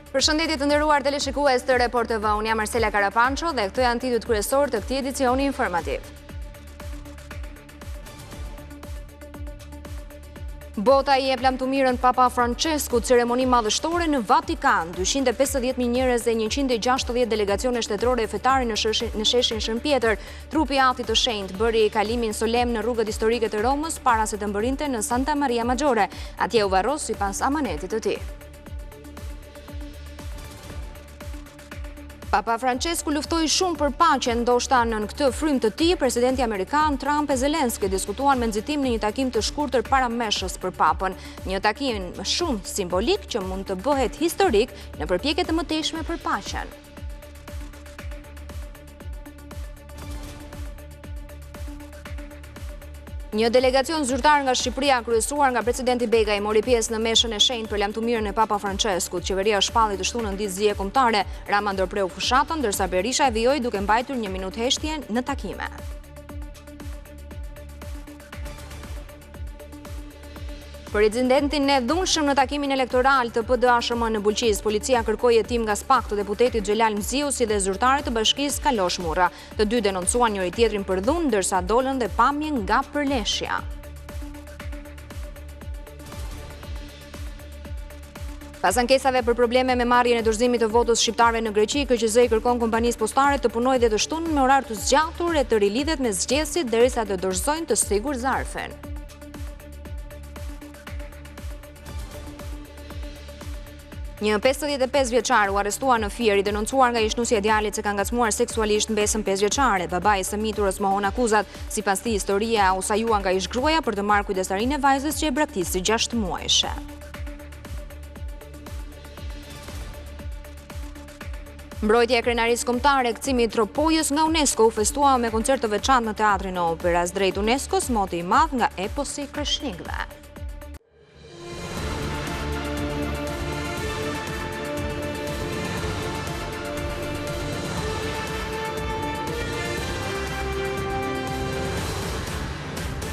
Përshëndetje të nderuar teleshikues të Report TV, unë jam Marcela Karapanço dhe këto janë titujt kryesor të këtij edicioni informativ. Bota I jep lamtumirën Papa Francesku ceremoni madhështore në Vatikan. 250.000 njerëz dhe 160 delegacione shtetërore e fetare në sheshin Shën Pjetër. Trupi I Atit të Shenjtë bëri kalimin solem në rrugët historike të Romës para se të mbërrinte në Santa Maria Maggiore. Atje u varros sipas amanetit të tij. Papa Francesku luftoi shumë për paqen, ndoshta në këtë frymë të tij, presidenti amerikan Trump e Zelenski diskutuan me nxitim në një takim të shkurtër parameshës për Papën, një takim shumë simbolik që mund të bëhet historik në përpjekje të mëtejshme për paqen. Një delegacion zyrtar nga Shqipëria kryesuar nga presidenti Begaj mori pjesë në meshën e shenjtë për lamtumirën e Papa Franceskut. Qeveria shpalli të shtunën ditë zgjedhje kombëtare. Rama ndërpreu fushatën, ndërsa Berisha e vijoi duke mbajtur 1 minutë heshtje në takime. Për incidentin e dhunshëm në takimin elektoral të PD-ASHM në Bulqiz, policia kërkoi hetim nga SPAK të deputetit Xhelal Mziu si dhe zyrtarët të bashkisë Kalosh Murra. Të dy denoncuan njëri tjetrin për dhunë, ndërsa dolën dhe pamje nga përleshja. Pas ankesave për probleme me marrjen e dorëzimit të votës shqiptarëve në Greqi, KQZ kërkon kompanisë postare të punojë dhe të shtunën me orar të zgjatur e të rilidhet me zgjedhësit derisa të dorëzojnë të sigur zarfin. Një 55 vjeçar u arrestua në Fier, I denoncuar nga ishnusja e djalit se ka ngacmuar seksualisht mbesën 5 vjeçare. Babai I së miturës mohon akuzat, sipas tij historia u sajua nga ish-gruaja për të marrë kujdestarinë e vajzës që e braktisë 6 muajshe. Mbrojtja e krenarisë kombëtare, kthimi I Tropojës nga UNESCO u festua me koncert të veçantë në Teatrin e Operës. Drejt UNESCO-s, moti I madh nga eposi kreshnikëve.